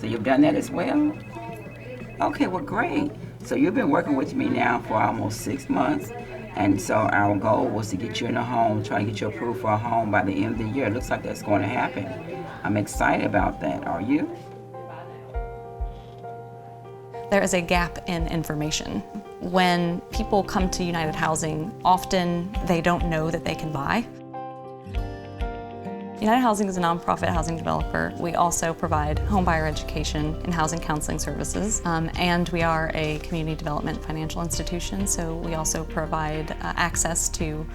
So you've done that as well? Okay, well, great. So you've been working with me now for almost 6 months. And so our goal was to get you in a home, try to get you approved for a home by the end of the year. It looks like that's going to happen. I'm excited about that. Are you? There is a gap in information. When people come to United Housing, often they don't know that they can buy. United Housing is a nonprofit housing developer. We also provide homebuyer education and housing counseling services, and we are a community development financial institution, so we also provide access to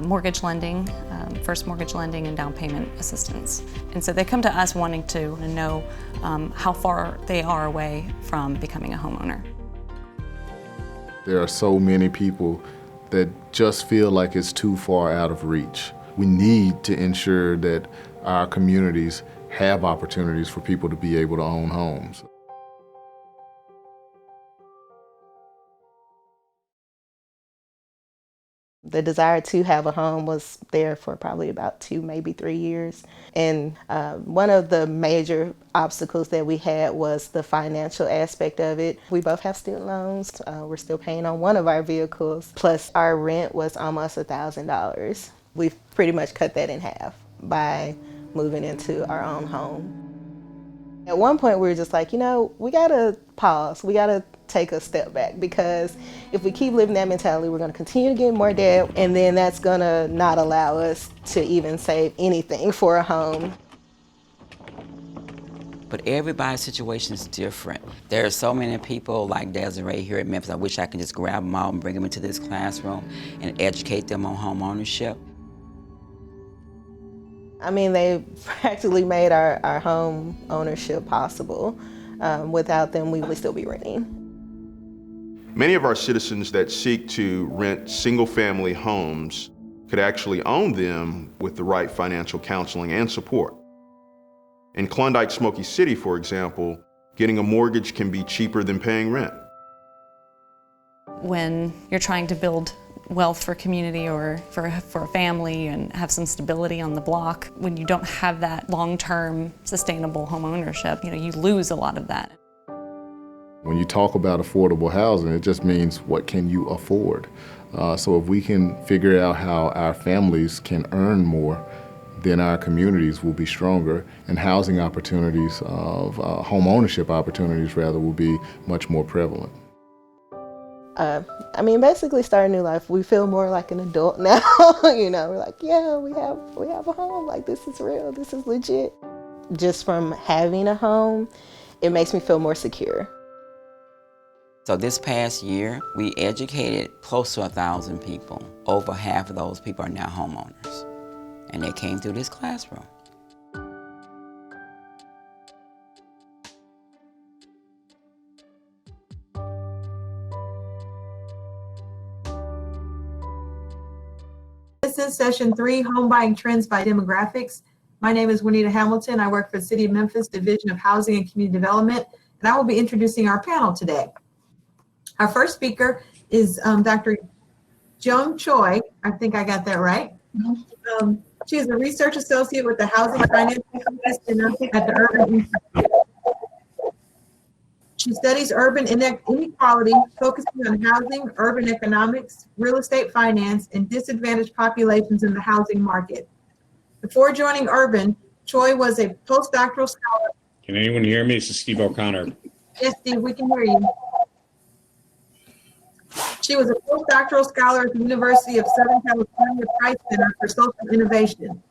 mortgage lending, first mortgage lending, and down payment assistance. And so they come to us wanting to know how far they are away from becoming a homeowner. There are so many people that just feel like it's too far out of reach. We need to ensure that our communities have opportunities for people to be able to own homes. The desire to have a home was there for probably about 2, maybe 3 years. And one of the major obstacles that we had was the financial aspect of it. We both have student loans. We're still paying on one of our vehicles. Plus our rent was almost $1,000. We've pretty much cut that in half by moving into our own home. At one point we were just like, we gotta pause. We gotta take a step back, because if we keep living that mentality, we're gonna continue to get more debt, and then that's gonna not allow us to even save anything for a home. But everybody's situation is different. There are so many people like Desiree here at Memphis. I wish I could just grab them out and bring them into this classroom and educate them on home ownership. I mean, they practically made our home ownership possible. Without them, we would still be renting. Many of our citizens that seek to rent single-family homes could actually own them with the right financial counseling and support. In Klondike Smoky City, for example, getting a mortgage can be cheaper than paying rent. When you're trying to build wealth for community or for a family and have some stability on the block, when you don't have that long-term sustainable home ownership, you lose a lot of that. When you talk about affordable housing, it just means what can you afford? So if we can figure out how our families can earn more, then our communities will be stronger, and housing opportunities, home ownership opportunities rather, will be much more prevalent. Basically starting a new life. We feel more like an adult now. We're like, yeah, we have a home. Like, this is real. This is legit. Just from having a home, it makes me feel more secure. So this past year, we educated close to 1,000 people. Over half of those people are now homeowners, and they came through this classroom. This is session 3, Home Buying Trends by Demographics. My name is Juanita Hamilton. I work for the City of Memphis Division of Housing and Community Development, and I will be introducing our panel today. Our first speaker is Dr. Joan Choi. I think I got that right. She is a research associate with the Housing Finance Institute at the Urban Institute. She studies urban inequality, focusing on housing, urban economics, real estate finance, and disadvantaged populations in the housing market. Before joining Urban, Choi was a postdoctoral scholar. Can anyone hear me? This is Steve O'Connor. Yes, Steve, we can hear you. She was a postdoctoral scholar at the University of Southern California Price Center for Social Innovation,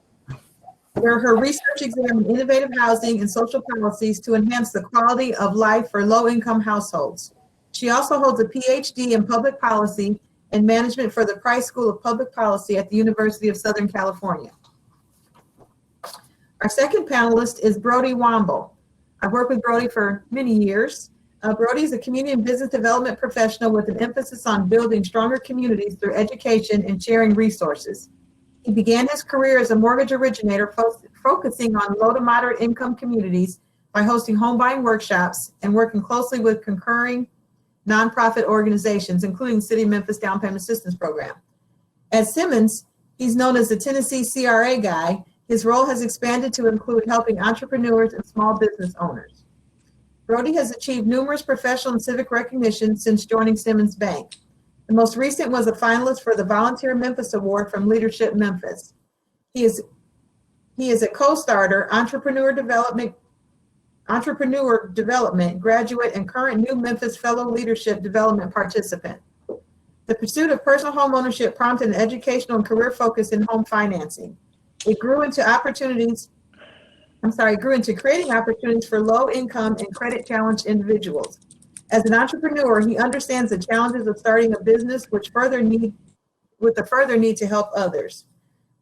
where her research examined innovative housing and social policies to enhance the quality of life for low-income households. She also holds a PhD in public policy and management for the Price School of Public Policy at the University of Southern California. Our second panelist is Brody Wamble. I've worked with Brody for many years. Brody is a community and business development professional with an emphasis on building stronger communities through education and sharing resources. He began his career as a mortgage originator, focusing on low to moderate income communities by hosting home buying workshops and working closely with concurring nonprofit organizations, including City of Memphis Down Payment Assistance Program. At Simmons, he's known as the Tennessee CRA guy. His role has expanded to include helping entrepreneurs and small business owners. Brody has achieved numerous professional and civic recognition since joining Simmons Bank. The most recent was a finalist for the Volunteer Memphis Award from Leadership Memphis. He is a co-starter, entrepreneur development graduate, and current New Memphis Fellow Leadership Development participant. The pursuit of personal home ownership prompted an educational and career focus in home financing. It grew into creating opportunities for low-income and credit-challenged individuals. As an entrepreneur, he understands the challenges of starting a business with the further need to help others.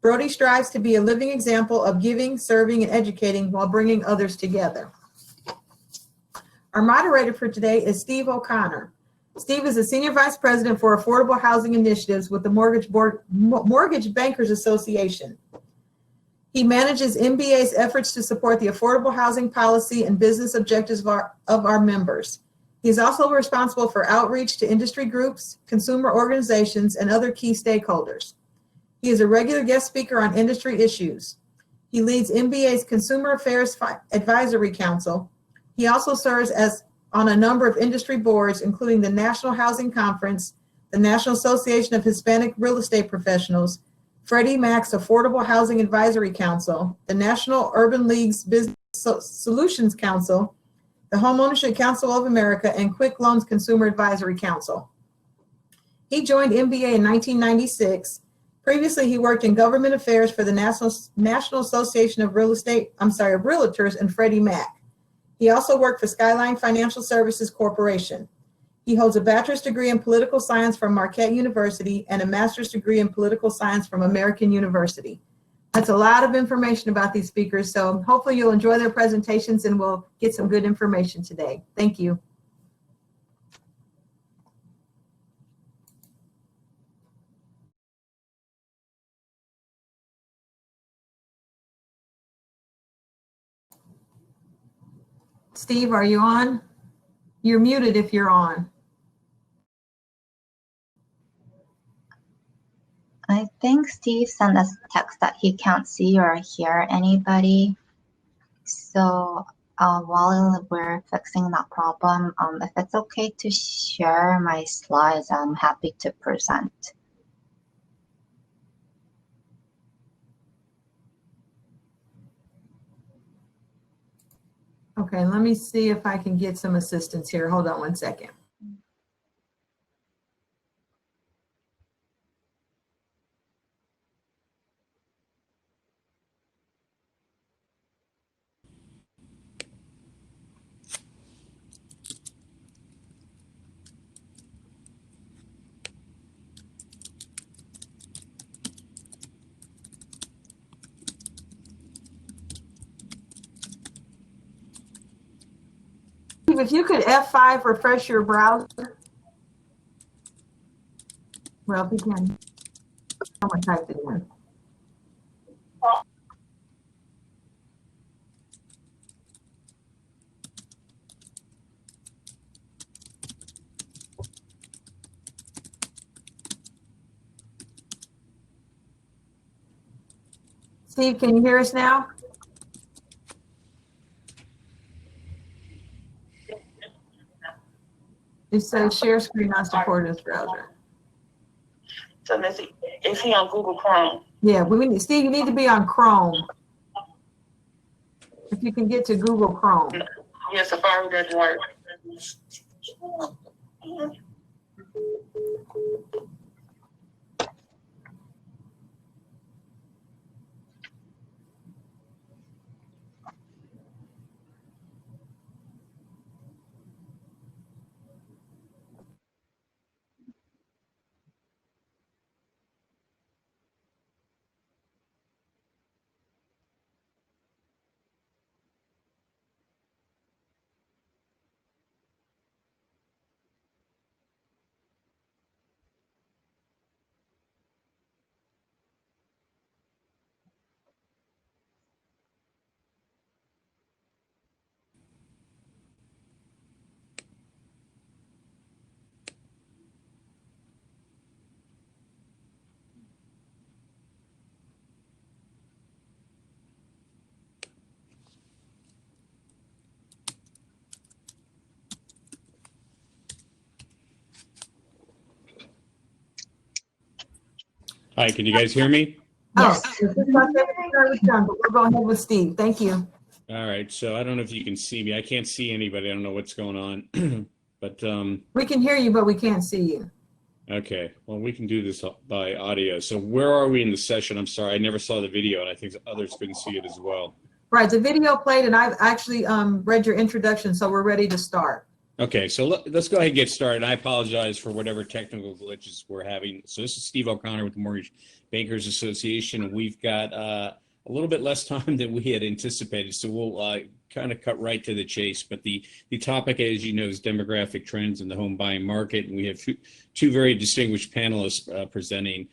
Brody strives to be a living example of giving, serving, and educating while bringing others together. Our moderator for today is Steve O'Connor. Steve is the Senior Vice President for Affordable Housing Initiatives with the Mortgage Bankers Association. He manages MBA's efforts to support the affordable housing policy and business objectives of our members. He is also responsible for outreach to industry groups, consumer organizations, and other key stakeholders. He is a regular guest speaker on industry issues. He leads MBA's Consumer Affairs Advisory Council. He also serves on a number of industry boards, including the National Housing Conference, the National Association of Hispanic Real Estate Professionals, Freddie Mac's Affordable Housing Advisory Council, the National Urban League's Business Solutions Council, the Homeownership Council of America, and Quick Loans Consumer Advisory Council. He joined MBA in 1996. Previously, he worked in government affairs for the National Association of Realtors and Freddie Mac. He also worked for Skyline Financial Services Corporation. He holds a bachelor's degree in political science from Marquette University and a master's degree in political science from American University. That's a lot of information about these speakers, so hopefully you'll enjoy their presentations and we'll get some good information today. Thank you. Steve, are you on? You're muted if you're on. I think Steve sent us a text that he can't see or hear anybody. So while we're fixing that problem, if it's okay to share my slides, I'm happy to present. Okay, let me see if I can get some assistance here. Hold on one second. If you could F5 refresh your browser. Well, if you can, someone typed it in. Steve, can you hear us now? It says share screen not supported in this browser. So Missy, is he on Google Chrome? Yeah, Steve, you need to be on Chrome. If you can get to Google Chrome. Yeah, Safari doesn't work. Hi, can you guys hear me? Yes. Oh, this is my favorite part was done, but we're going ahead with Steve. Thank you. All right, so I don't know if you can see me. I can't see anybody. I don't know what's going on. But We can hear you, but we can't see you. okay, well, we can do this by audio. So where are we in the session? I'm sorry, I never saw the video, and I think others couldn't see it as well. Right, the video played, and I've actually read your introduction, so we're ready to start. Okay, so let's go ahead and get started. I apologize for whatever technical glitches we're having. So this is Steve O'Connor with the Mortgage Bankers Association, and we've got a little bit less time than we had anticipated, so we'll kind of cut right to the chase. But the topic, as you know, is demographic trends in the home buying market, and we have two very distinguished panelists presenting.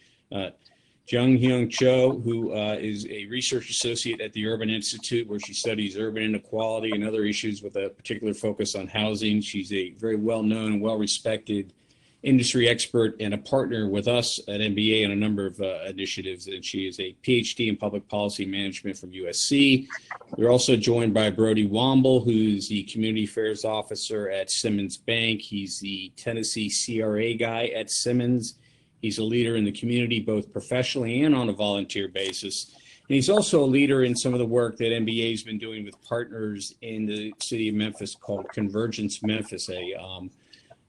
Jung Hyung Cho, who is a research associate at the Urban Institute, where she studies urban inequality and other issues with a particular focus on housing. She's a very well-known and well-respected industry expert and a partner with us at MBA on a number of initiatives, and she is a PhD in public policy management from USC. We're also joined by Brody Wamble, who's the community affairs officer at Simmons Bank. He's the Tennessee CRA guy at Simmons. He's a leader in the community, both professionally and on a volunteer basis. And he's also a leader in some of the work that MBA has been doing with partners in the city of Memphis called Convergence Memphis, a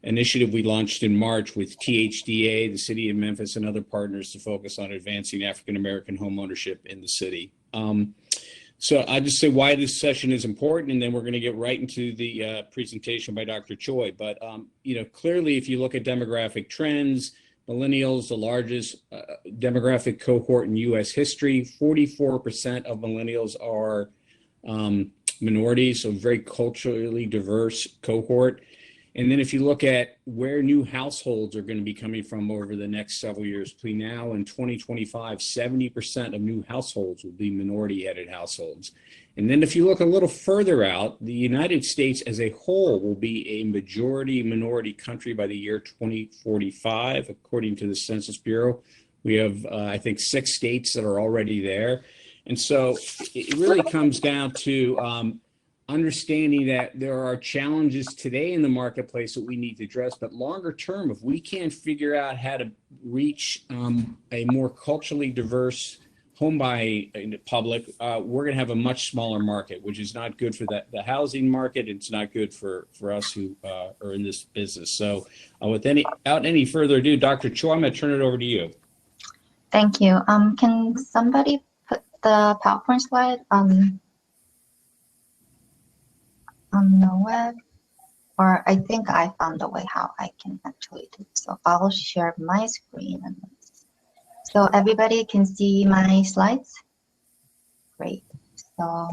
initiative we launched in March with THDA, the city of Memphis, and other partners to focus on advancing African-American homeownership in the city. So I just say why this session is important, and then we're going to get right into the presentation by Dr. Choi. But clearly, if you look at demographic trends, Millennials, the largest demographic cohort in U.S. history. 44% of Millennials are minorities, so very culturally diverse cohort. And then if you look at where new households are going to be coming from over the next several years, between now and 2025, 70% of new households will be minority-headed households. And then if you look a little further out, the United States as a whole will be a majority minority country by the year 2045, according to the Census Bureau. We have, I think, 6 states that are already there. And so it really comes down to understanding that there are challenges today in the marketplace that we need to address, but longer term, if we can't figure out how to reach a more culturally diverse home buying public, we're going to have a much smaller market, which is not good for the housing market. It's not good for us who are in this business. So without any further ado, Dr. Choi, I'm going to turn it over to you. Thank you. Can somebody put the PowerPoint slide on the web? Or I think I found a way how I can actually do it. So I'll share my screen. So everybody can see my slides? Great. So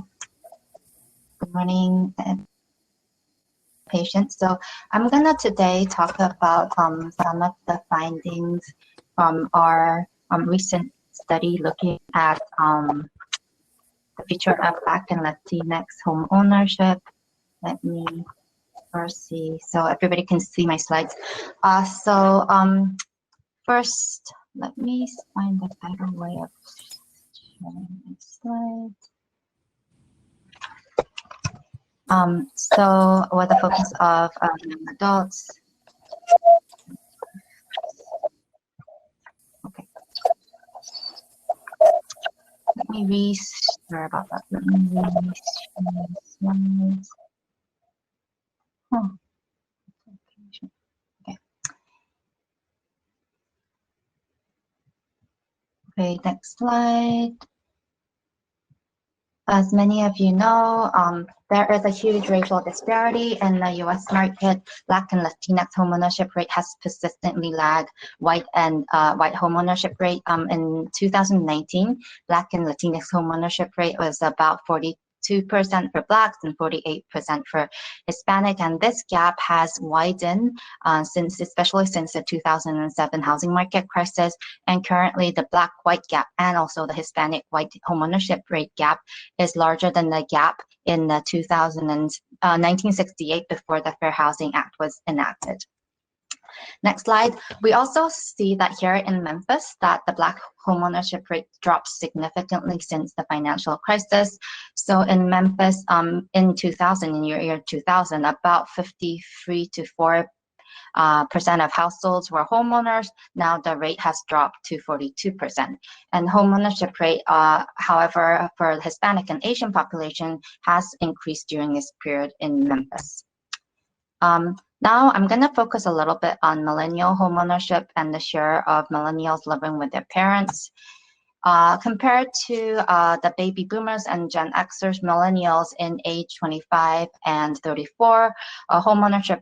good morning, patients. So I'm gonna today talk about some of the findings from our recent study looking at the future of Black and Latinx home ownership. Let me first see, so everybody can see my slides. First, let me find a better way of sharing my slides. So with the focus of young adults. Okay. Let me sorry about that. Let me reshare my slides. Okay. Okay, next slide. As many of you know, there is a huge racial disparity in the U.S. market. Black and Latinx homeownership rate has persistently lagged white homeownership rate. In 2019, Black and Latinx homeownership rate was about 42% for Blacks and 48% for Hispanic, and this gap has widened especially since the 2007 housing market crisis. And currently, the Black-white gap and also the Hispanic-white homeownership rate gap is larger than the gap in the 1968 before the Fair Housing Act was enacted. Next slide. We also see that here in Memphis that the Black homeownership rate dropped significantly since the financial crisis. So in Memphis, in year 2000, about 53 to percent of households were homeowners. Now the rate has dropped to 42%. And homeownership rate, however, for the Hispanic and Asian population has increased during this period in Memphis. Now I'm going to focus a little bit on millennial homeownership and the share of millennials living with their parents. Compared to the baby boomers and Gen Xers, millennials in age 25 and 34, their homeownership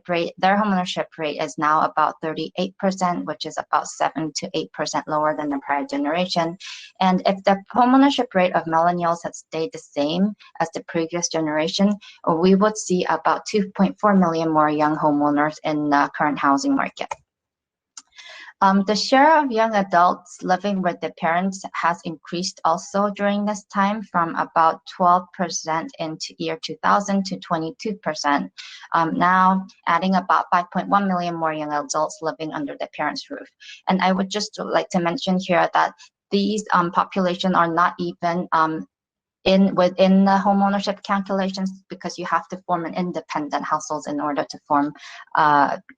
rate is now about 38%, which is about 7 to 8% lower than the prior generation. And if the homeownership rate of millennials had stayed the same as the previous generation, we would see about 2.4 million more young homeowners in the current housing market. The share of young adults living with their parents has increased also during this time from about 12% in year 2000 to 22%, now adding about 5.1 million more young adults living under their parents' roof. And I would just like to mention here that these population are not even within the homeownership calculations, because you have to form an independent household in order to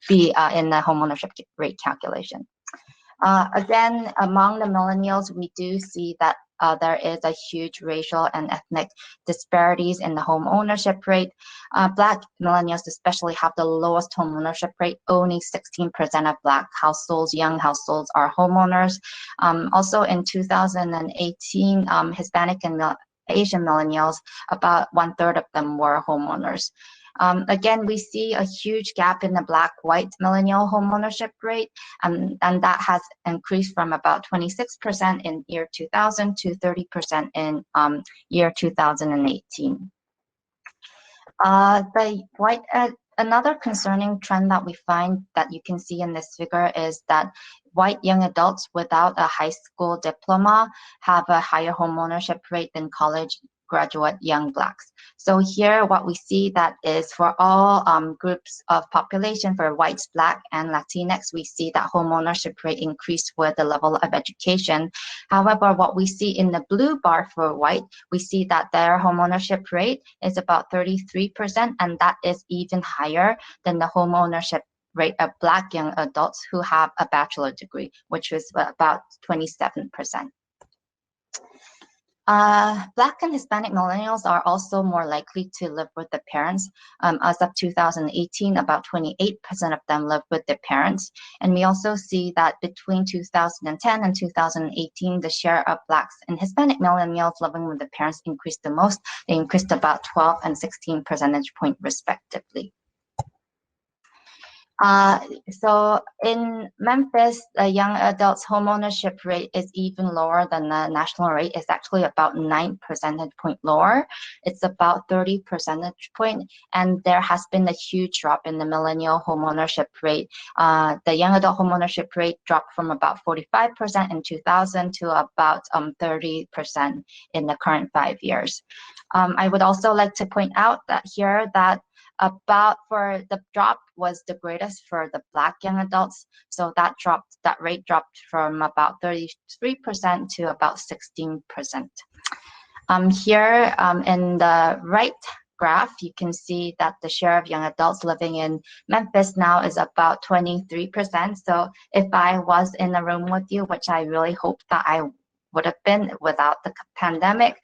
be in the homeownership rate calculation. Again, among the millennials, we do see that there is a huge racial and ethnic disparities in the home ownership rate. Black millennials especially have the lowest home ownership rate. Only 16% of Black households, young households, are homeowners. Also in 2018, Hispanic and Asian millennials, about 1/3 of them were homeowners. Again, we see a huge gap in the Black-white millennial homeownership rate, and that has increased from about 26% in year 2000 to 30% in year 2018. Another concerning trend that we find that you can see in this figure is that white young adults without a high school diploma have a higher homeownership rate than college graduate young Blacks. So here what we see that is for all groups of population, for whites, Black, and Latinx, we see that homeownership rate increased with the level of education. However, what we see in the blue bar for white, we see that their homeownership rate is about 33%, and that is even higher than the homeownership rate of Black young adults who have a bachelor degree, which is about 27%. Black and Hispanic millennials are also more likely to live with their parents. As of 2018, about 28% of them live with their parents. And we also see that between 2010 and 2018, the share of Blacks and Hispanic millennials living with their parents increased the most. They increased about 12 and 16 percentage points respectively. So in Memphis, the young adults homeownership rate is even lower than the national rate. It's actually about 9 percentage point lower. It's about 30 percentage point, and there has been a huge drop in the millennial homeownership rate. The young adult homeownership rate dropped from about 45% in 2000 to about 30% in the current 5 years. I would also like to point out that here that for the drop was the greatest for the Black young adults. So that rate dropped from about 33% to about 16%. Here in the right graph, you can see that the share of young adults living in Memphis now is about 23%. So if I was in a room with you, which I really hope that I would have been without the pandemic,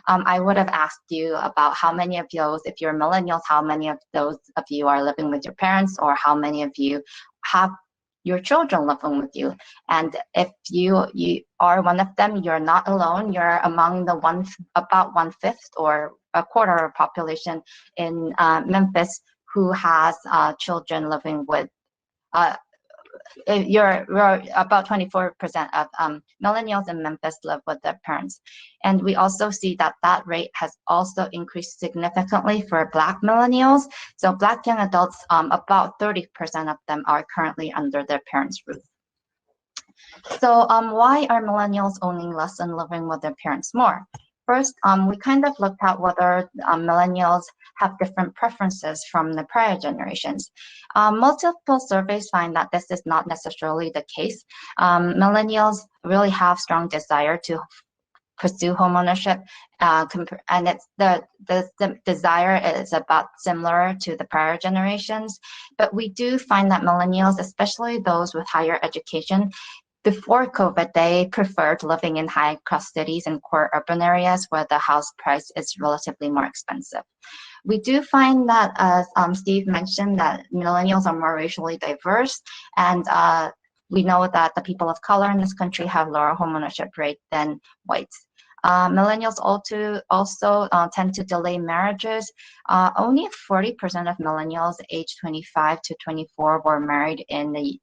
I would have asked you about how many of those, if you're millennials, how many of those of you are living with your parents, or how many of you have your children living with you. And if you are one of them, you're not alone. You're among the about 1/5 or a quarter of population in Memphis who has children living with you're about 24% of millennials in Memphis live with their parents. And we also see that that rate has also increased significantly for Black millennials. So Black young adults, about 30% of them are currently under their parents' roof. So why are millennials owning less and living with their parents more? First, we kind of looked at whether millennials have different preferences from the prior generations. Multiple surveys find that this is not necessarily the case. Millennials really have strong desire to pursue homeownership, and it's the desire is about similar to the prior generations. But we do find that millennials, especially those with higher education, before COVID, they preferred living in high-cost cities and core urban areas where the house price is relatively more expensive. We do find that, as Steve mentioned, that millennials are more racially diverse, and we know that the people of color in this country have lower homeownership rate than whites. Millennials also tend to delay marriages. Only 40% of millennials aged 25 to 24 were married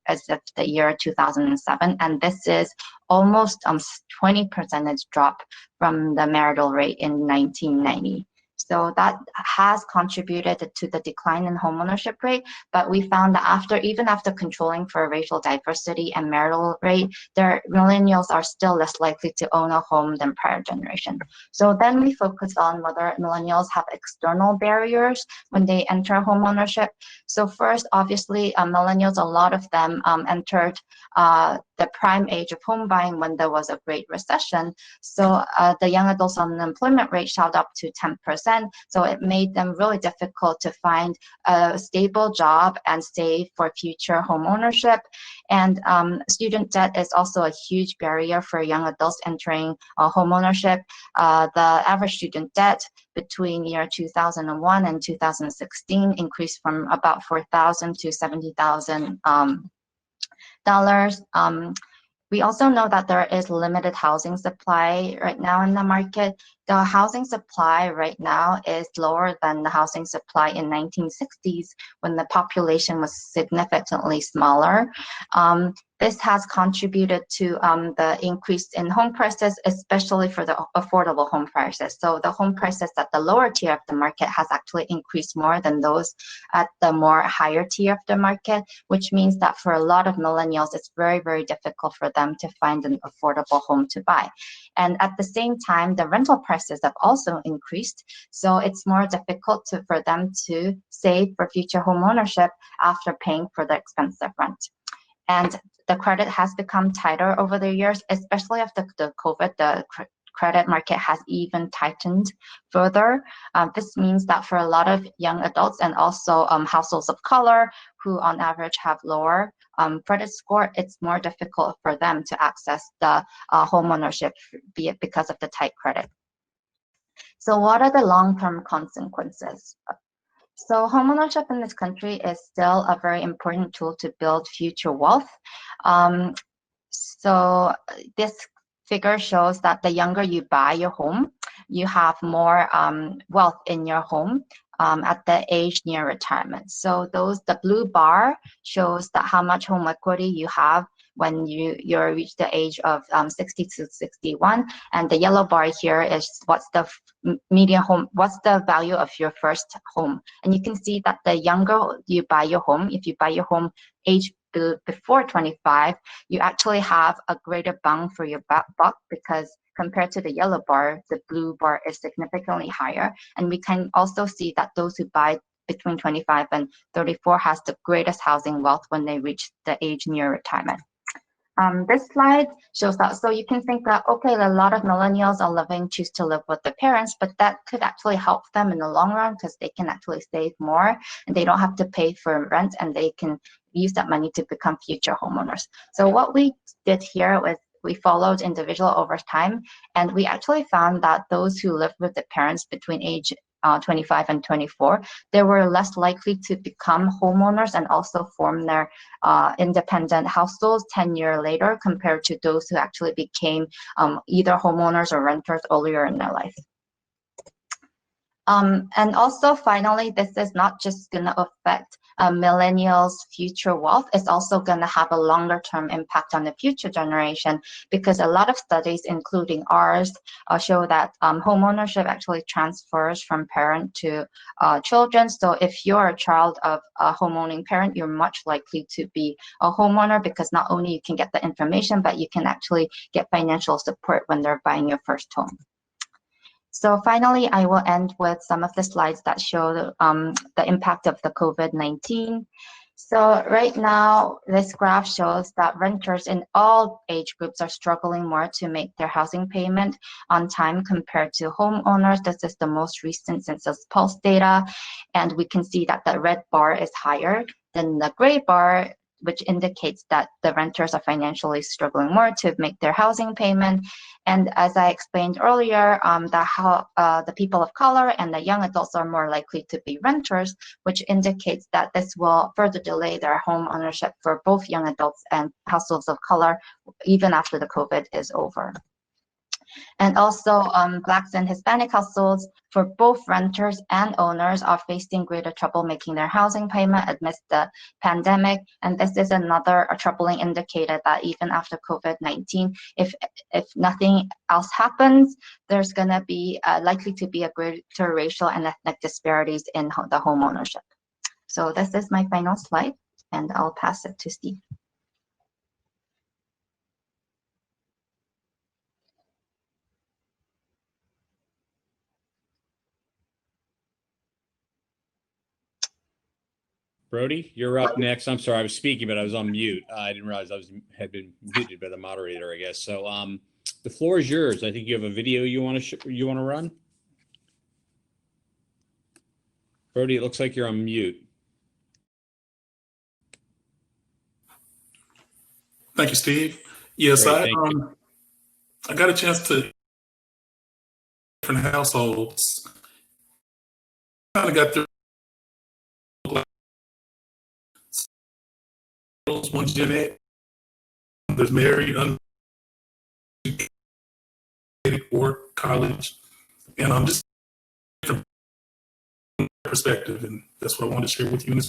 as of the year 2007, and this is almost 20% drop from the marital rate in 1990. So that has contributed to the decline in homeownership rate, but we found that even after controlling for racial diversity and marital rate, millennials are still less likely to own a home than prior generation. So then we focus on whether millennials have external barriers when they enter homeownership. So first, obviously, millennials, a lot of them entered the prime age of home buying when there was a great recession. So the young adults unemployment rate shot up to 10%. So it made them really difficult to find a stable job and save for future home ownership. And student debt is also a huge barrier for young adults entering home ownership. The average student debt between year 2001 and 2016 increased from about $4,000 to $70,000. We also know that there is limited housing supply right now in the market. The housing supply right now is lower than the housing supply in 1960s when the population was significantly smaller. This has contributed to the increase in home prices, especially for the affordable home prices. So the home prices at the lower tier of the market has actually increased more than those at the more higher tier of the market, which means that for a lot of millennials, it's very, very difficult for them to find an affordable home to buy. And at the same time, the rental prices have also increased. So it's more difficult for them to save for future home ownership after paying for the expensive rent. And the credit has become tighter over the years, especially after the COVID. The credit market has even tightened further. This means that for a lot of young adults and also households of color who on average have lower credit score, it's more difficult for them to access the home ownership, be it because of the tight credit. So what are the long-term consequences? So homeownership in this country is still a very important tool to build future wealth. So this figure shows that the younger you buy your home, you have more wealth in your home at the age near retirement. So the blue bar shows that how much home equity you have when you reach the age of 60 to 61, and the yellow bar here is what's the value of your first home. And you can see that the younger you buy your home, if you buy your home age before 25, you actually have a greater bang for your buck, because compared to the yellow bar, the blue bar is significantly higher. And we can also see that those who buy between 25 and 34 has the greatest housing wealth when they reach the age near retirement. This slide shows that, so you can think that, okay, a lot of millennials choose to live with their parents, but that could actually help them in the long run because they can actually save more and they don't have to pay for rent, and they can use that money to become future homeowners. So what we did here was we followed individual over time, and we actually found that those who lived with their parents between age 25 and 24, they were less likely to become homeowners and also form their independent households 10 years later compared to those who actually became either homeowners or renters earlier in their life. And also, finally, this is not just going to affect millennials' future wealth, it's also going to have a longer-term impact on the future generation, because a lot of studies, including ours, show that homeownership actually transfers from parent to children. So if you're a child of a homeowning parent, you're much likely to be a homeowner, because not only you can get the information, but you can actually get financial support when they're buying your first home. So finally, I will end with some of the slides that show the impact of the COVID-19. So right now, this graph shows that renters in all age groups are struggling more to make their housing payment on time compared to homeowners. This is the most recent Census Pulse data, and we can see that the red bar is higher than the gray bar, which indicates that the renters are financially struggling more to make their housing payment. And as I explained earlier, the people of color and the young adults are more likely to be renters, which indicates that this will further delay their home ownership for both young adults and households of color, even after the COVID is over. And also, Blacks and Hispanic households, for both renters and owners, are facing greater trouble making their housing payment amidst the pandemic. And this is another troubling indicator that even after COVID-19, if nothing else happens, there's going to be likely to be a greater racial and ethnic disparities in the home ownership. So this is my final slide, and I'll pass it to Steve. Brody, you're up next. I'm sorry, I was speaking, but I was on mute. I didn't realize had been muted by the moderator, I guess. So the floor is yours. I think you have a video you want to run. Brody, it looks like you're on mute. Thank you, Steve. Yes, Great, I got a chance to different households. Kind of got through one Gen X, there's married, uneducated, work, college, and I'm just different perspective, and that's what I wanted to share with you.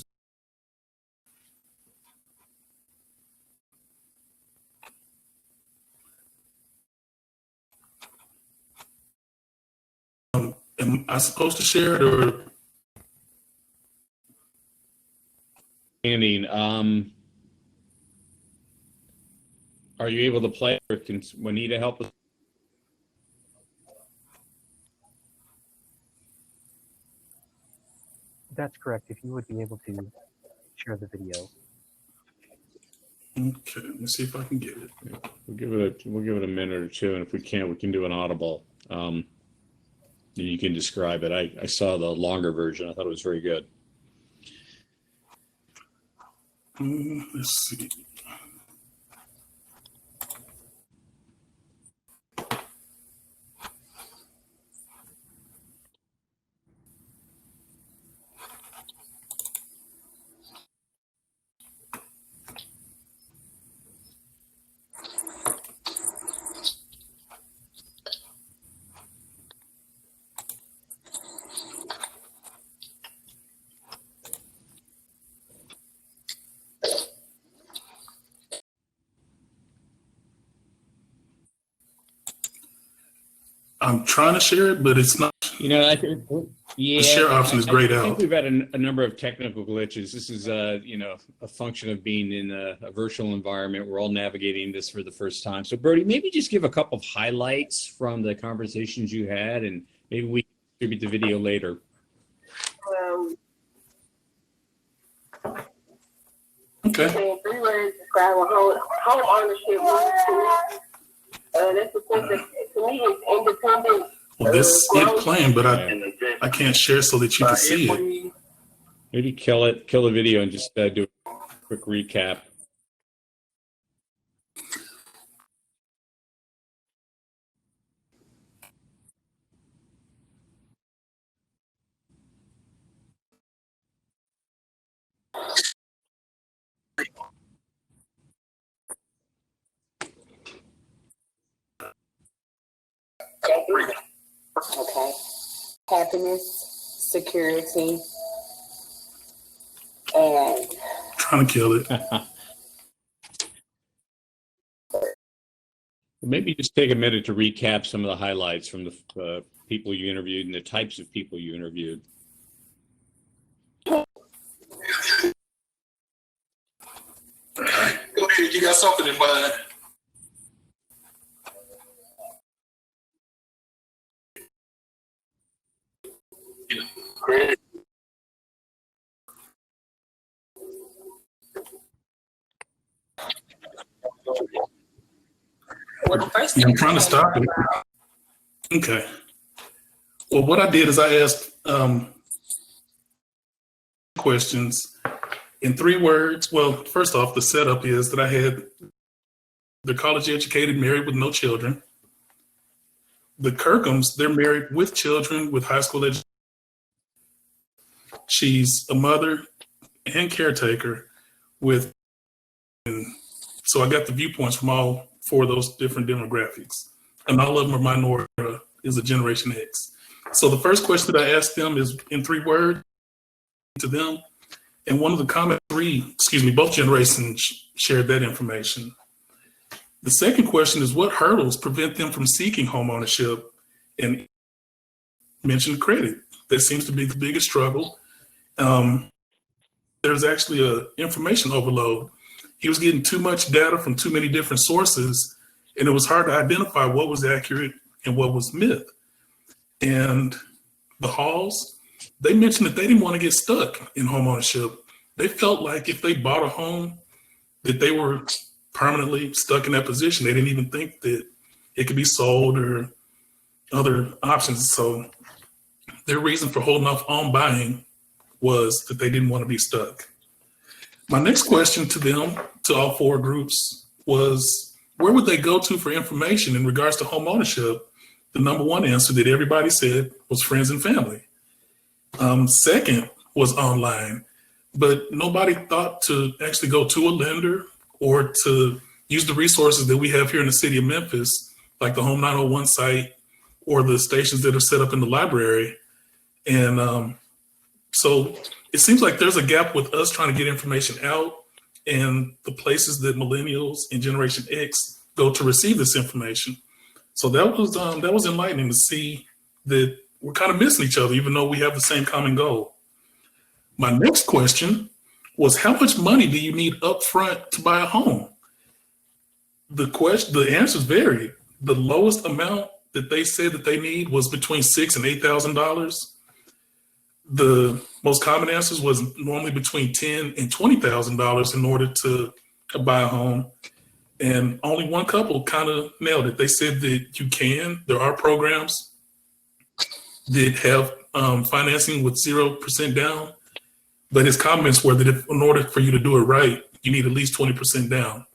Am I supposed to share it or? Are you able to play, or can Juanita help us? That's correct. If you would be able to share the video. Okay, let me see if I can get it. Yeah, we'll give it a minute or two, and if we can't, we can do an audible. You can describe it. I saw the longer version. I thought it was very good. Let's see. I'm trying to share it, but it's not. I think, the share option is grayed out. I think we've had a number of technical glitches. This is a function of being in a virtual environment. We're all navigating this for the first time. So Brody, maybe just give a couple of highlights from the conversations you had, and maybe we can distribute the video later. Okay. In 3 words, describe what home ownership means to me. That's the thing that to me is independent. Well, this is playing, but I can't share so that you can see it. Maybe kill the video and just do a quick recap. Okay. Happiness, security, and Trying to kill it. Maybe just take a minute to recap some of the highlights from the people you interviewed and the types of people you interviewed. Go ahead, you got something in mind. great. first Yeah, I'm trying to stop it. Okay. Well, what I did is I asked questions in 3 words. Well, first off, the setup is that I had the college educated, married with no children. The Kirkhams, they're married with children with high school education. She's a mother and caretaker with, and so I got the viewpoints from all 4 of those different demographics. And all of them are minority, is a Generation X. So the first question that I asked them is in 3 words to them. And one of the comments, both generations shared that information. The second question is, what hurdles prevent them from seeking homeownership? And mentioned credit. That seems to be the biggest struggle. There's actually a information overload. He was getting too much data from too many different sources, and it was hard to identify what was accurate and what was myth. And the Halls, they mentioned that they didn't want to get stuck in homeownership. They felt like if they bought a home, that they were permanently stuck in that position. They didn't even think that it could be sold or other options. So their reason for holding off on buying was that they didn't want to be stuck. My next question to them, to all 4 groups, was where would they go to for information in regards to home ownership? The number 1 answer that everybody said was friends and family. Second was online, but nobody thought to actually go to a lender or to use the resources that we have here in the city of Memphis, like the Home 901 site or the stations that are set up in the library. And so it seems like there's a gap with us trying to get information out and the places that Millennials and Generation X go to receive this information. So that was enlightening to see that we're kind of missing each other, even though we have the same common goal. My next question was, how much money do you need up front to buy a home? The answers varied. The lowest amount that they said that they need was between $6,000 and $8,000. The most common answers was normally between $10,000 and $20,000 in order to buy a home. And only one couple kind of nailed it. They said that there are programs that have financing with 0% down, but his comments were that in order for you to do it right, you need at least 20% down.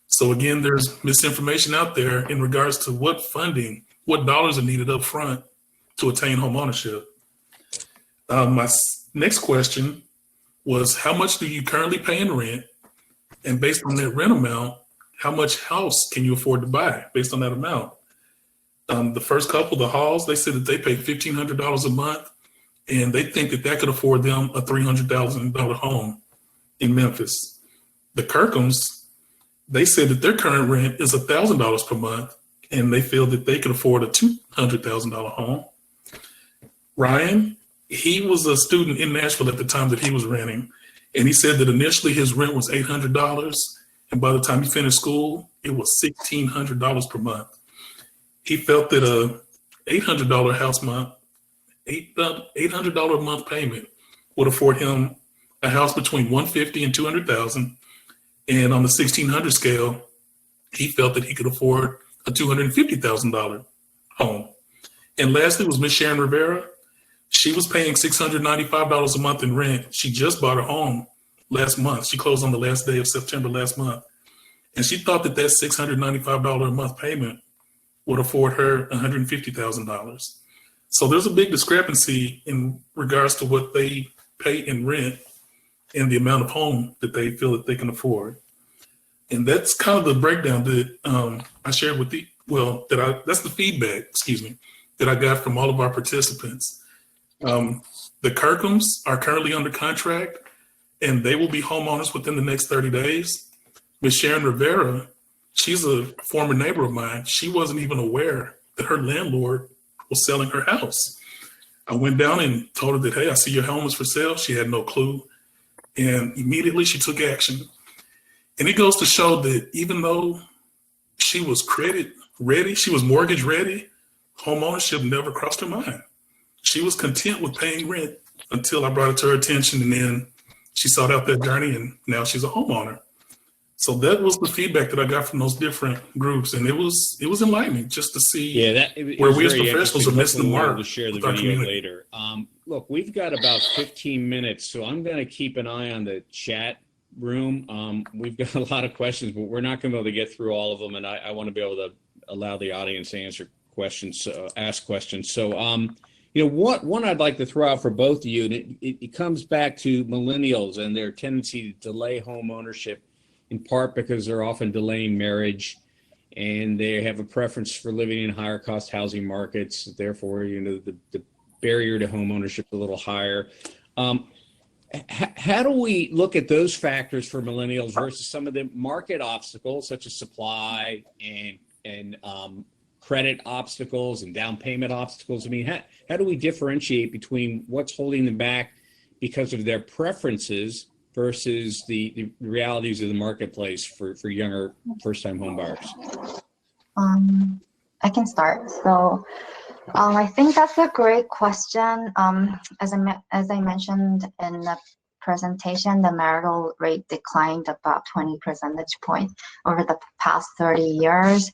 So again, there's misinformation out there in regards to what funding, what dollars are needed up front to attain home ownership. My next question was, how much do you currently pay in rent? And based on that rent amount, how much house can you afford to buy based on that amount? The first couple, the Halls, they said that they pay $1,500 a month, and they think that that could afford them a $300,000 home in Memphis. The Kirkhams, they said that their current rent is $1,000 per month, and they feel that they could afford a $200,000 home. Ryan, he was a student in Nashville at the time that he was renting, and he said that initially his rent was $800, and by the time he finished school, it was $1,600 per month. He felt that a $800 house month, $800 a month payment would afford him a house between $150,000 and $200,000, and on the 1,600 scale, he felt that he could afford a $250,000 home. And lastly was Miss Sharon Rivera. She was paying $695 a month in rent. She just bought her home last month. She closed on the last day of September last month. And she thought that that $695 a month payment would afford her $150,000. So there's a big discrepancy in regards to what they pay in rent and the amount of home that they feel that they can afford. And that's kind of the breakdown that I shared with that's the feedback, that I got from all of our participants. The Kirkhams are currently under contract, and they will be homeowners within the next 30 days. Ms. Sharon Rivera, she's a former neighbor of mine. She wasn't even aware that her landlord was selling her house. I went down and told her that, hey, I see your home is for sale. She had no clue. And immediately she took action. And it goes to show that even though she was credit ready, she was mortgage ready, home ownership never crossed her mind. She was content with paying rent until I brought it to her attention, and then she sought out that journey, and now she's a homeowner. So that was the feedback that I got from those different groups, and it was enlightening just to see where we as professionals are missing the mark. To share the with our video community. later. Look, we've got about 15 minutes, so I'm going to keep an eye on the chat room. We've got a lot of questions, but we're not going to be able to get through all of them, and I want to be able to allow the audience to answer questions, ask questions. So, one I'd like to throw out for both of you, and it comes back to millennials and their tendency to delay home ownership, in part because they're often delaying marriage and they have a preference for living in higher cost housing markets. Therefore, the barrier to home ownership is a little higher. How do we look at those factors for millennials versus some of the market obstacles such as supply and credit obstacles and down payment obstacles? I mean, how do we differentiate between what's holding them back because of their preferences versus the realities of the marketplace for younger first-time home buyers? I can start. So I think that's a great question. As I mentioned in the presentation, the marital rate declined about 20 percentage points over the past 30 years.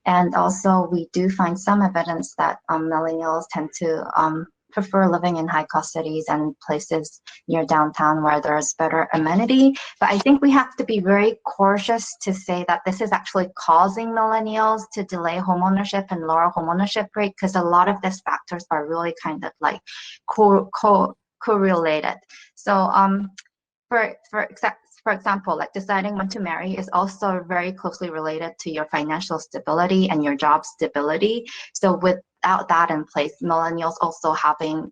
And also we do find some evidence that millennials tend to prefer living in high-cost cities and places near downtown where there's better amenity. But I think we have to be very cautious to say that this is actually causing millennials to delay homeownership and lower homeownership rate, because a lot of these factors are really kind of like correlated. So for example, like deciding when to marry is also very closely related to your financial stability and your job stability. So without that in place, millennials also having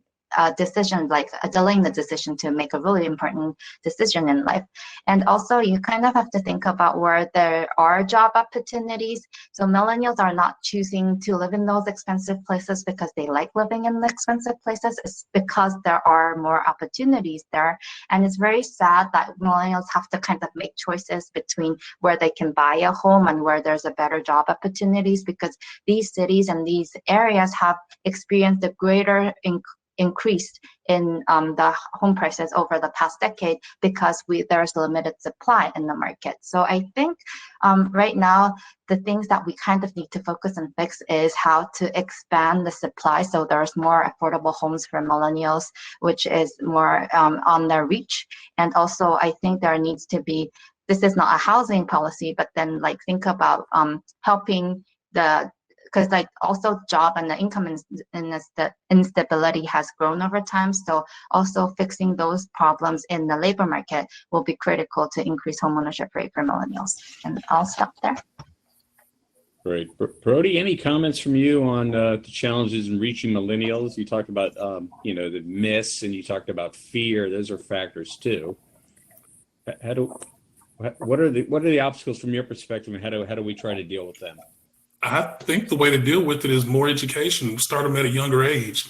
decisions like delaying the decision to make a really important decision in life. And also you kind of have to think about where there are job opportunities. So millennials are not choosing to live in those expensive places because they like living in the expensive places. It's because there are more opportunities there. And it's very sad that millennials have to kind of make choices between where they can buy a home and where there's a better job opportunities, because these cities and these areas have experienced a greater increase in the home prices over the past decade because there's limited supply in the market. So I think right now the things that we kind of need to focus and fix is how to expand the supply so there's more affordable homes for millennials, which is more on their reach. And also I think there needs to be, this is not a housing policy, but then like think about helping because like also job and the income instability has grown over time. So also fixing those problems in the labor market will be critical to increase homeownership rate for millennials. And I'll stop there. Great. Brody, any comments from you on the challenges in reaching millennials? You talked about, the myths, and you talked about fear. Those are factors too. What are the obstacles from your perspective, and how do we try to deal with them? I think the way to deal with it is more education. Start them at a younger age.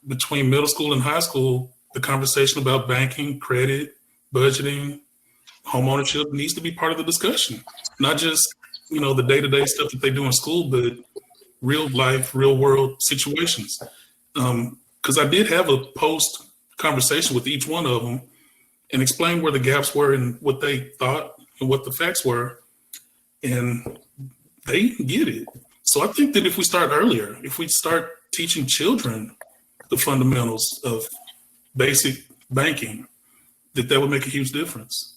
Between middle school and high school, the conversation about banking, credit, budgeting, homeownership needs to be part of the discussion. Not just, the day-to-day stuff that they do in school, but real life, real world situations. Because I did have a post conversation with each one of them and explain where the gaps were and what they thought and what the facts were. And they get it. So I think that if we start earlier, if we start teaching children the fundamentals of basic banking, that would make a huge difference.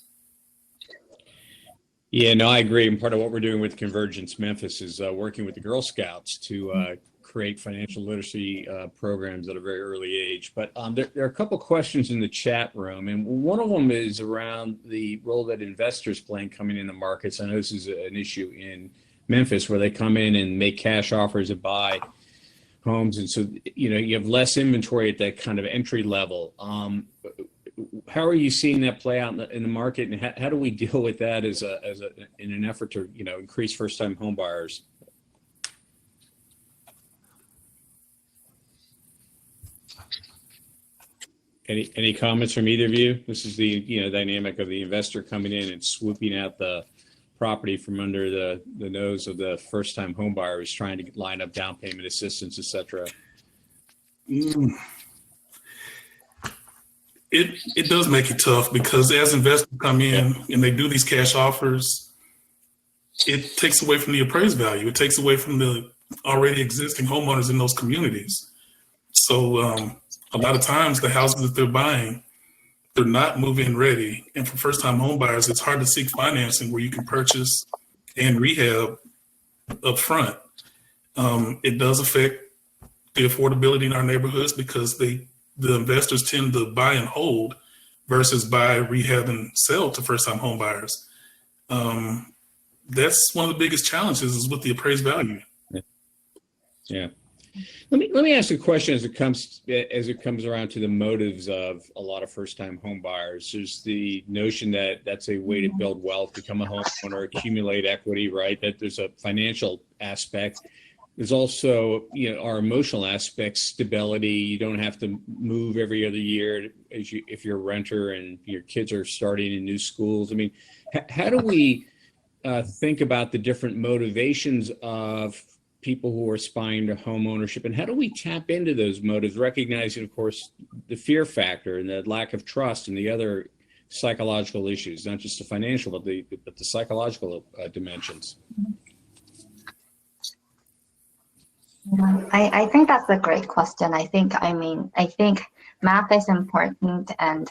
Yeah, no, I agree. And part of what we're doing with Convergence Memphis is working with the Girl Scouts to create financial literacy programs at a very early age. But there are a couple questions in the chat room, and one of them is around the role that investors play in coming into markets. I know this is an issue in Memphis where they come in and make cash offers and buy homes. And so, you have less inventory at that kind of entry level. How are you seeing that play out in the market, and how do we deal with that in an effort to, increase first-time home buyers? Any comments from either of you? This is the dynamic of the investor coming in and swooping out the property from under the nose of the first-time home buyer who's trying to line up down payment assistance, et cetera. It does make it tough because as investors come in and they do these cash offers, it takes away from the appraised value. It takes away from the already existing homeowners in those communities. So a lot of times the houses that they're buying, they're not move-in ready. And for first-time home buyers, it's hard to seek financing where you can purchase and rehab up front. It does affect the affordability in our neighborhoods because the investors tend to buy and hold versus buy, rehab, and sell to first-time home buyers. That's one of the biggest challenges is with the appraised value. Yeah. Let me ask a question as it comes around to the motives of a lot of first-time home buyers. There's the notion that that's a way to build wealth, become a homeowner, accumulate equity, right? That there's a financial aspect. There's also, our emotional aspect, stability. You don't have to move every other year if you're a renter and your kids are starting in new schools. I mean, how do we think about the different motivations of people who are aspiring to home ownership, and how do we tap into those motives, recognizing, of course, the fear factor and the lack of trust and the other psychological issues, not just the financial, but the psychological dimensions? I think that's a great question. I think math is important, and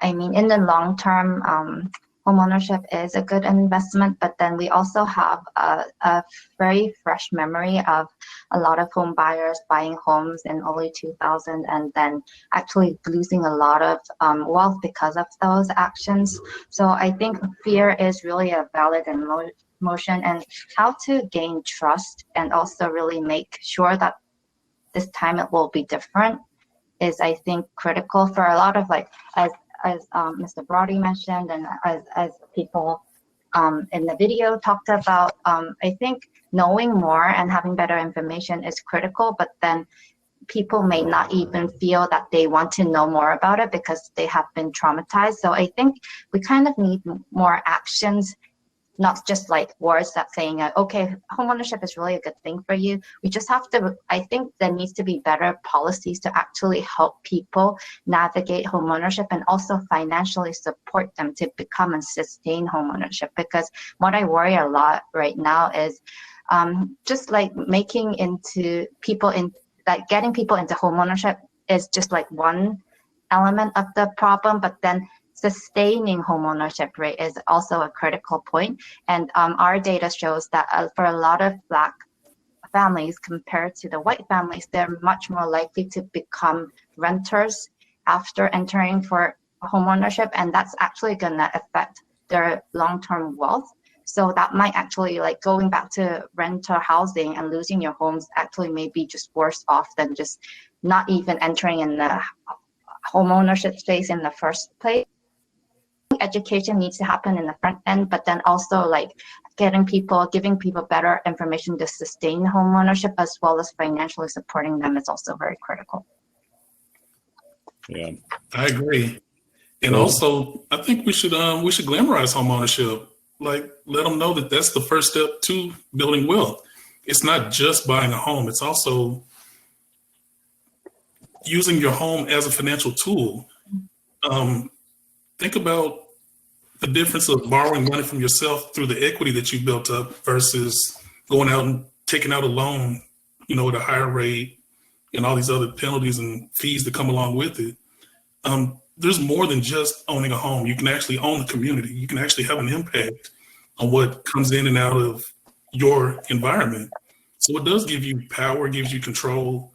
in the long term, homeownership is a good investment, but then we also have a very fresh memory of a lot of home buyers buying homes in early 2000 and then actually losing a lot of wealth because of those actions. So I think fear is really a valid emotion, and how to gain trust and also really make sure that this time it will be different is, I think, critical for a lot of, as Mr. Brody mentioned, and as people in the video talked about, I think knowing more and having better information is critical, but then people may not even feel that they want to know more about it because they have been traumatized. So I think we kind of need more actions, not just like words that saying, okay, homeownership is really a good thing for you. We just have to, I think there needs to be better policies to actually help people navigate homeownership and also financially support them to become and sustain homeownership. Because what I worry a lot right now is just like getting people into homeownership is just like one element of the problem, but then sustaining homeownership rate is also a critical point. And our data shows that for a lot of Black families compared to the white families, they're much more likely to become renters after entering for homeownership, and that's actually going to affect their long-term wealth. So that might actually, like, going back to renter housing and losing your homes actually may be just worse off than just not even entering in the homeownership space in the first place. Education needs to happen in the front end, but then also like giving people better information to sustain homeownership as well as financially supporting them is also very critical. Yeah, I agree. And also, I think we should glamorize homeownership. Like, let them know that that's the first step to building wealth. It's not just buying a home. It's also using your home as a financial tool. Think about the difference of borrowing money from yourself through the equity that you built up versus going out and taking out a loan, at a higher rate and all these other penalties and fees that come along with it. There's more than just owning a home. You can actually own the community. You can actually have an impact on what comes in and out of your environment. So it does give you power, gives you control.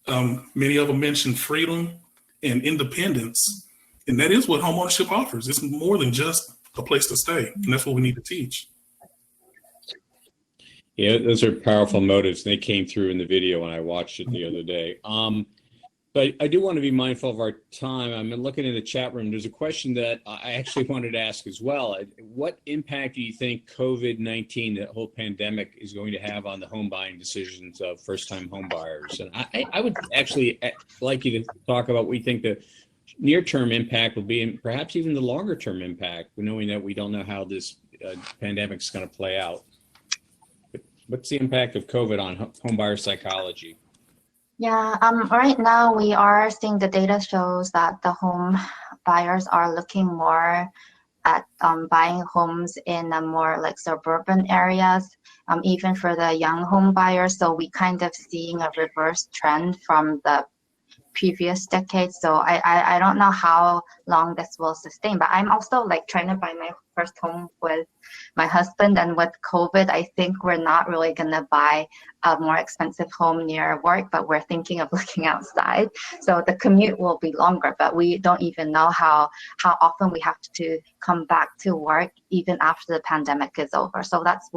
Many of them mentioned freedom and independence. And that is what homeownership offers. It's more than just a place to stay. And that's what we need to teach. Yeah, those are powerful motives. They came through in the video when I watched it the other day. But I do want to be mindful of our time. I'm looking in the chat room. There's a question that I actually wanted to ask as well. What impact do you think COVID-19, the whole pandemic, is going to have on the home buying decisions of first-time home buyers? And I would actually like you to talk about what you think the near-term impact will be, and perhaps even the longer-term impact, knowing that we don't know how this pandemic is going to play out. But what's the impact of COVID on home buyer psychology? Yeah, right now we are seeing the data shows that the home buyers are looking more at buying homes in a more like suburban areas, even for the young home buyers. So we kind of seeing a reverse trend from the previous decade. So I don't know how long this will sustain, but I'm also like trying to buy my first home with my husband, and with COVID, I think we're not really gonna buy a more expensive home near work, but we're thinking of looking outside. So the commute will be longer, but we don't even know how often we have to come back to work even after the pandemic is over. So that's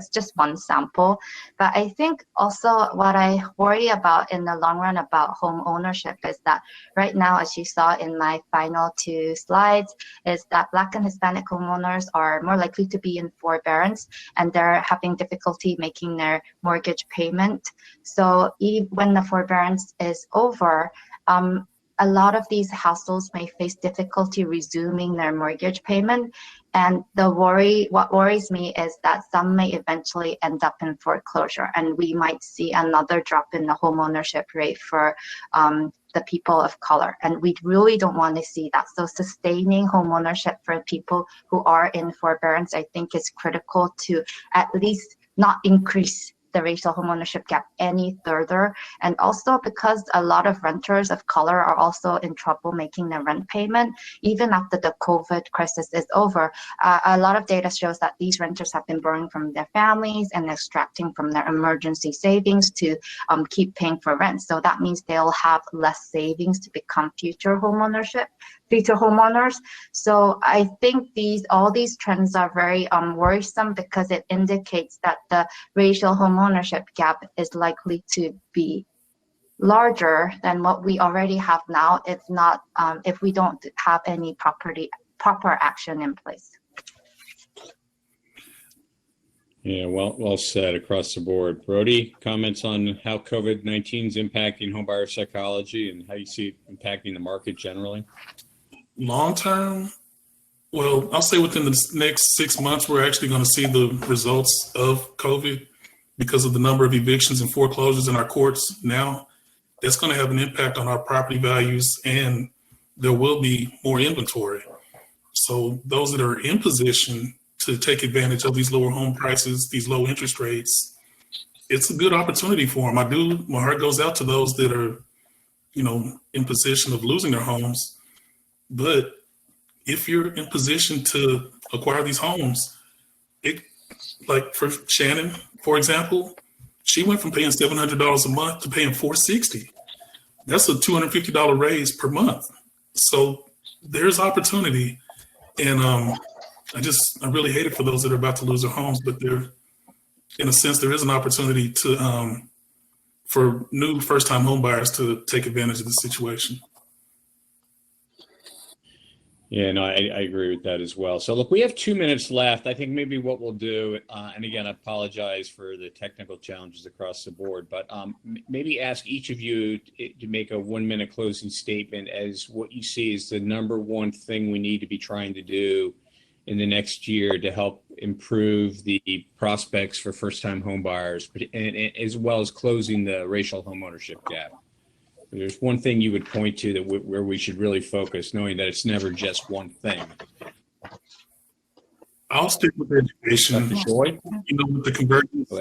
just one sample. But I think also what I worry about in the long run about home ownership is that right now, as you saw in my final two slides, is that Black and Hispanic homeowners are more likely to be in forbearance, and they're having difficulty making their mortgage payment. So when the forbearance is over, a lot of these households may face difficulty resuming their mortgage payment. And what worries me is that some may eventually end up in foreclosure, and we might see another drop in the homeownership rate for the people of color. And we really don't want to see that. So sustaining homeownership for people who are in forbearance, I think, is critical to at least not increase the racial homeownership gap any further. And also because a lot of renters of color are also in trouble making their rent payment, even after the COVID crisis is over. A lot of data shows that these renters have been borrowing from their families and extracting from their emergency savings to keep paying for rent. So that means they'll have less savings to become future homeowners. So I think all these trends are very worrisome, because it indicates that the racial homeownership gap is likely to be larger than what we already have now, if we don't have any proper action in place. Yeah, well said across the board. Brody, comments on how COVID-19 is impacting homebuyer psychology and how you see it impacting the market generally? Long term, well, I'll say within the next 6 months, we're actually going to see the results of COVID because of the number of evictions and foreclosures in our courts now. That's going to have an impact on our property values, and there will be more inventory. So those that are in position to take advantage of these lower home prices, these low interest rates, it's a good opportunity for them. My heart goes out to those that are, in position of losing their homes. But if you're in position to acquire these homes, like for Shannon, for example, she went from paying $700 a month to paying $460. That's a $250 raise per month. So there's opportunity, and I really hate it for those that are about to lose their homes. But in a sense, there is an opportunity for new first-time home buyers to take advantage of the situation. Yeah, no, I agree with that as well. So look, we have 2 minutes left. I think maybe what we'll do, and again, I apologize for the technical challenges across the board, but maybe ask each of you to make a 1-minute closing statement as what you see is the number one thing we need to be trying to do in the next year to help improve the prospects for first-time home buyers, and as well as closing the racial homeownership gap. There's one thing you would point to where we should really focus, knowing that it's never just one thing. I'll stick with education. Dr. Choi? With the convergence.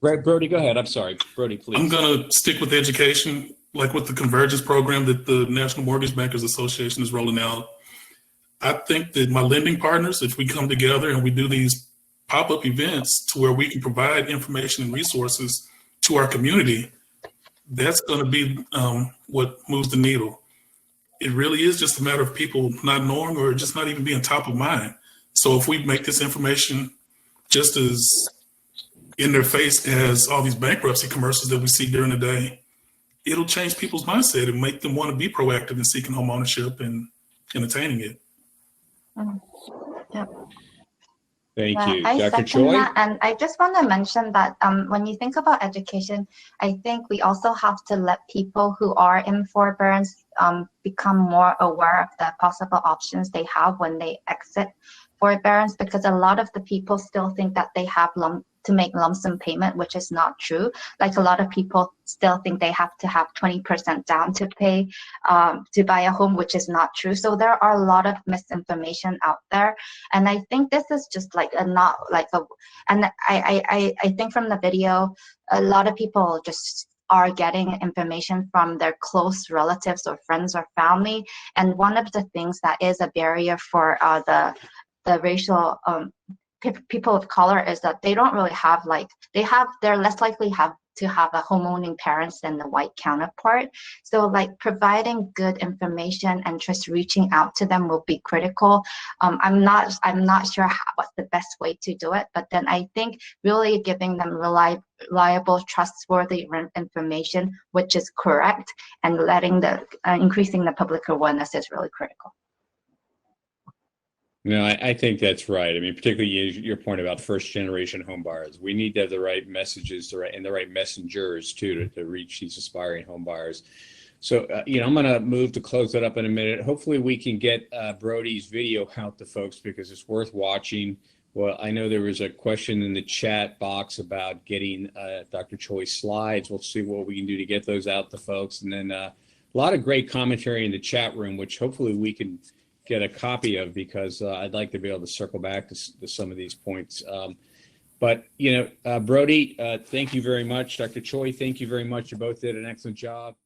Brody, go ahead. I'm sorry. Brody, please. I'm going to stick with education, like with the convergence program that the National Mortgage Bankers Association is rolling out. I think that my lending partners, if we come together and we do these pop-up events to where we can provide information and resources to our community, that's going to be what moves the needle. It really is just a matter of people not knowing or just not even being top of mind. So if we make this information just as in their face as all these bankruptcy commercials that we see during the day, it'll change people's mindset and make them want to be proactive in seeking home ownership and attaining it. Yeah. Thank you. I Dr. second Choi? that, and I just want to mention that when you think about education, I think we also have to let people who are in forbearance become more aware of the possible options they have when they exit forbearance, because a lot of the people still think that they have to make lump sum payment, which is not true. Like a lot of people still think they have to have 20% down to pay to buy a home, which is not true. So there are a lot of misinformation out there, and I think this is just like a not like a. And I think from the video, a lot of people just are getting information from their close relatives or friends or family. And one of the things that is a barrier for the racial people of color is that they don't really have like they're less likely to have a homeowning parents than the white counterpart. So like providing good information and just reaching out to them will be critical. I'm not sure what's the best way to do it, but then I think really giving them reliable, trustworthy information, which is correct, and letting increasing the public awareness is really critical. No, I think that's right. I mean, particularly your point about first-generation home buyers. We need to have the right messages and the right messengers, too, to reach these aspiring home buyers. So, I'm going to move to close that up in a minute. Hopefully, we can get Brody's video out to folks because it's worth watching. Well, I know there was a question in the chat box about getting Dr. Choi's slides. We'll see what we can do to get those out to folks. And then a lot of great commentary in the chat room, which hopefully we can get a copy of, because I'd like to be able to circle back to some of these points. But Brody, thank you very much. Dr. Choi, thank you very much. You both did an excellent job.